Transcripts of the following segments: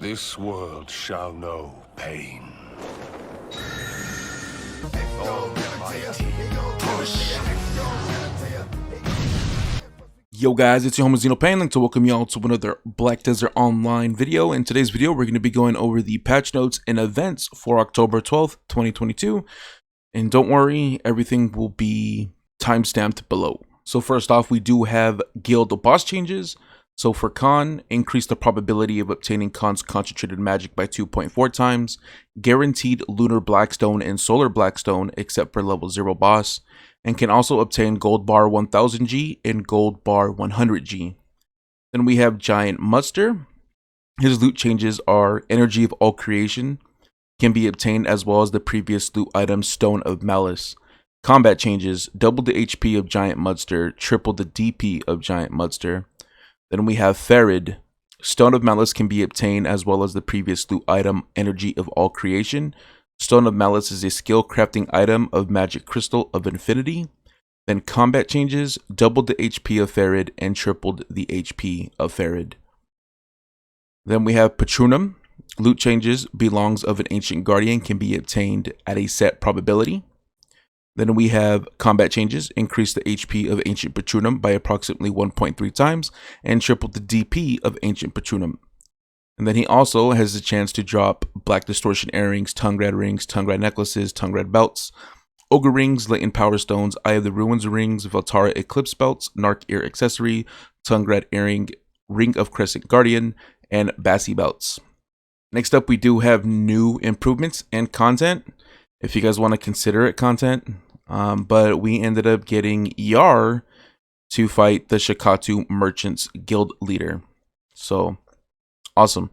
This world shall know pain. Yo guys, it's your homie Xenopain. I'd like to welcome y'all to another Black Desert Online video. In today's video, we're going to be going over the patch notes and events for October 12th, 2022. And don't worry, everything will be timestamped below. So first off, we do have guild boss changes. So for Khan, increase the probability of obtaining Khan's concentrated magic by 2.4 times, guaranteed lunar blackstone and solar blackstone except for level 0 boss, and can also obtain gold bar 1000G and gold bar 100G. Then we have Giant Muster. His loot changes are energy of all creation, can be obtained as well as the previous loot item Stone of Malice. Combat changes, double the HP of Giant Mudster, triple the DP of Giant Mudster. Then we have Farid. Stone of Malice can be obtained as well as the previous loot item Energy of All Creation. Stone of Malice is a skill crafting item of Magic Crystal of Infinity. Then combat changes, doubled the HP of Farid and tripled the HP of Farid. Then we have Patronum. Loot changes, belongs of an Ancient Guardian can be obtained at a set probability. Then we have combat changes, increase the HP of Ancient Patronum by approximately 1.3 times and triple the DP of Ancient Patronum. And then he also has the chance to drop Black Distortion earrings, Tongue Red rings, Tongue Red necklaces, Tongue Red belts, Ogre rings, Latent Power stones, Eye of the Ruins rings, Veltara Eclipse belts, Narc ear accessory, Tongue Red earring, Ring of Crescent Guardian, and Bassi belts. Next up, we do have new improvements and content, if you guys want to consider it content. But we ended up getting Yar to fight the Shikatu Merchants Guild leader. So, awesome.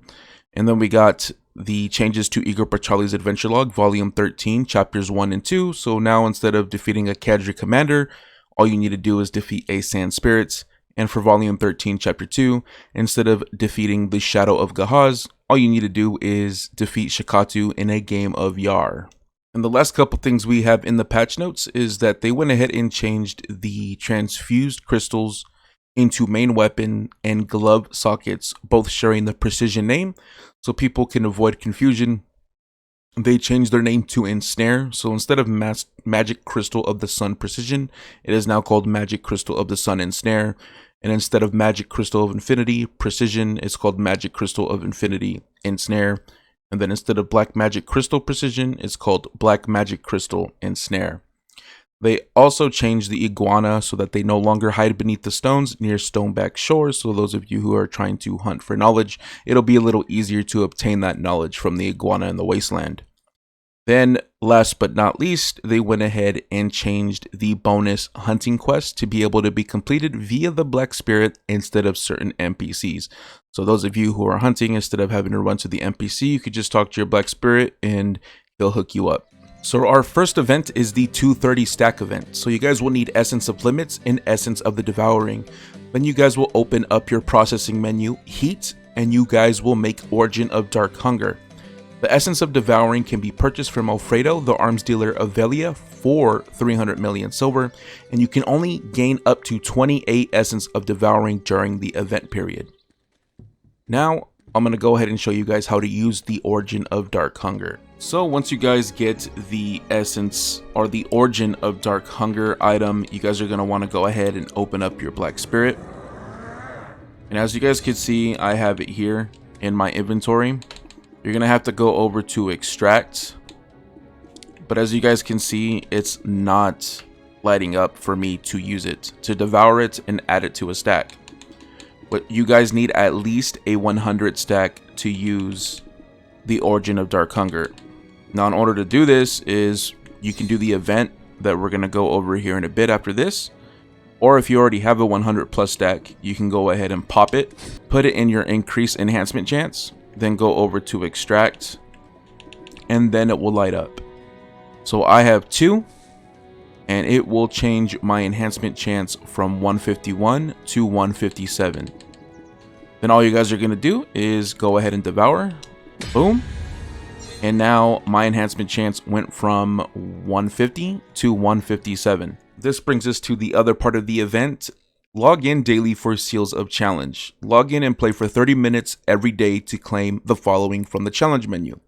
And then we got the changes to Igor Pachali's Adventure Log, Volume 13, Chapters 1 and 2. So now instead of defeating a Cadre Commander, all you need to do is defeat a Sand Spirits. And for Volume 13, Chapter 2, instead of defeating the Shadow of Gahaz, all you need to do is defeat Shikatu in a game of Yar. And the last couple things we have in the patch notes is that they went ahead and changed the transfused crystals into main weapon and glove sockets, both sharing the precision name, so people can avoid confusion. They changed their name to Ensnare, so instead of Magic Crystal of the Sun Precision, it is now called Magic Crystal of the Sun Ensnare. And instead of Magic Crystal of Infinity Precision, it's called Magic Crystal of Infinity Ensnare. And then instead of Black Magic Crystal Precision, it's called Black Magic Crystal Ensnare. They also changed the iguana so that they no longer hide beneath the stones near Stoneback shores. So those of you who are trying to hunt for knowledge, it'll be a little easier to obtain that knowledge from the iguana in the wasteland. Then, last but not least, they went ahead and changed the bonus hunting quest to be able to be completed via the Black Spirit instead of certain NPCs. So those of you who are hunting, instead of having to run to the NPC, you could just talk to your Black Spirit and he'll hook you up. So our first event is the 230 stack event. So you guys will need Essence of Limits and Essence of the Devouring. Then you guys will open up your processing menu, Heat, and you guys will make Origin of Dark Hunger. The Essence of Devouring can be purchased from Alfredo, the arms dealer of Velia, for 300 million silver, and you can only gain up to 28 Essence of Devouring during the event period. Now, I'm going to go ahead and show you guys how to use the Origin of Dark Hunger. So once you guys get the Essence or the Origin of Dark Hunger item, you guys are going to want to go ahead and open up your Black Spirit. And as you guys can see, I have it here in my inventory. You're going to have to go over to extract, but as you guys can see, it's not lighting up for me to use it, to devour it and add it to a stack. But you guys need at least a 100 stack to use the Origin of Dark Hunger. Now in order to do this is you can do the event that we're going to go over here in a bit after this. Or if you already have a 100 plus stack, you can go ahead and pop it, put it in your increase enhancement chance. Then go over to extract, and then it will light up. So I have 2, and it will change my enhancement chance from 151 to 157. Then all you guys are going to do is go ahead and devour. Boom. And now my enhancement chance went from 150 to 157. This brings us to the other part of the event, Log in daily for Seals of Challenge. Log in and play for 30 minutes every day to claim the following from the challenge menu.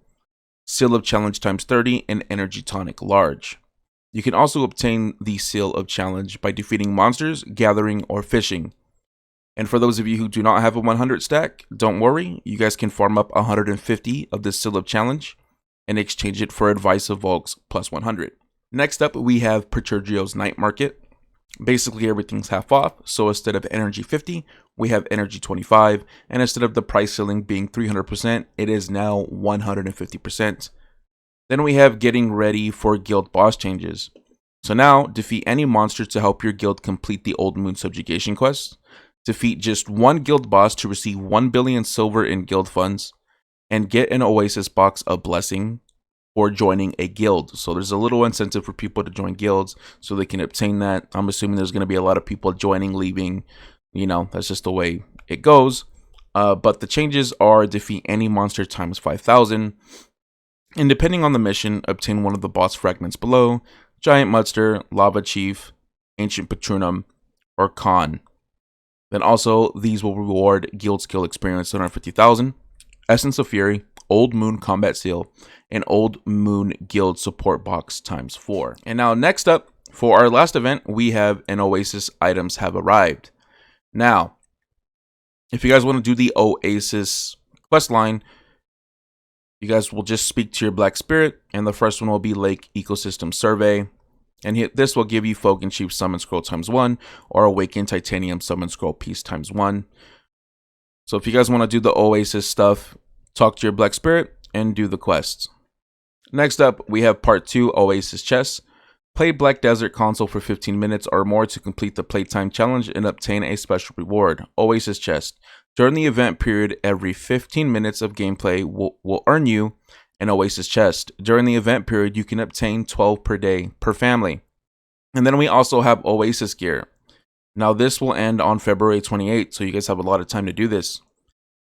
Seal of Challenge times 30 and Energy Tonic Large. You can also obtain the Seal of Challenge by defeating monsters, gathering, or fishing. And for those of you who do not have a 100 stack, don't worry, you guys can farm up 150 of this Seal of Challenge and exchange it for Advice of Volks plus 100. Next up, we have Perturgio's Night Market. Basically, everything's half off, so instead of Energy 50, we have Energy 25, and instead of the price ceiling being 300%, it is now 150%. Then we have Getting Ready for Guild Boss Changes. So now, defeat any monster to help your guild complete the Old Moon Subjugation quest. Defeat just one guild boss to receive 1 billion silver in guild funds, and get an Oasis box of Blessing for joining a guild. So there's a little incentive for people to join guilds so they can obtain that. I'm assuming there's going to be a lot of people joining, leaving. You know, that's just the way it goes. But the changes are defeat any monster times 5,000. And depending on the mission, obtain one of the boss fragments below: Giant Mudster, Lava Chief, Ancient Patronum, or Khan. Then also, these will reward Guild Skill Experience 150,000, Essence of Fury, Old Moon Combat Seal, and Old Moon Guild Support Box times 4. And now next up, for our last event, we have an Oasis Items Have Arrived. Now, if you guys want to do the Oasis quest line, you guys will just speak to your Black Spirit, and the first one will be Lake Ecosystem Survey. And this will give you Folk and Chief Summon Scroll times 1, or Awakened Titanium Summon Scroll Piece times 1. So if you guys want to do the Oasis stuff, talk to your Black Spirit and do the quests. Next up, we have Part 2 Oasis Chess. Play Black Desert console for 15 minutes or more to complete the Playtime Challenge and obtain a special reward, Oasis Chest. During the event period, every 15 minutes of gameplay will earn you an Oasis Chest. During the event period, you can obtain 12 per day per family. And then we also have Oasis Gear. Now this will end on February 28th, so you guys have a lot of time to do this.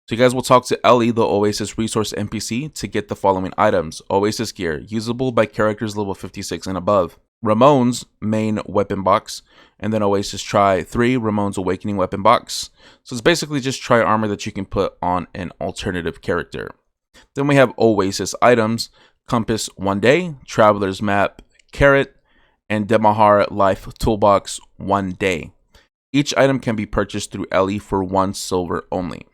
So you guys will talk to Ellie, the Oasis Resource NPC, to get the following items. Oasis Gear, usable by characters level 56 and above. Ramon's main weapon box, and then Oasis Try 3, Ramon's Awakening weapon box. So it's basically just try armor that you can put on an alternative character. Then we have Oasis items: Compass 1 day, Traveler's Map, Carrot, and Demahar Life Toolbox 1 day. Each item can be purchased through Ellie for 1 silver only.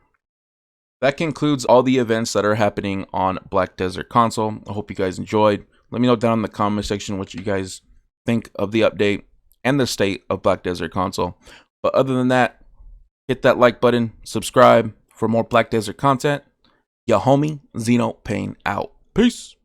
That concludes all the events that are happening on Black Desert console. I hope you guys enjoyed. Let me know down in the comment section what you guys think of the update and the state of Black Desert console. But other than that, hit that like button, subscribe for more Black Desert content. Your homie Xeno Pain out. Peace.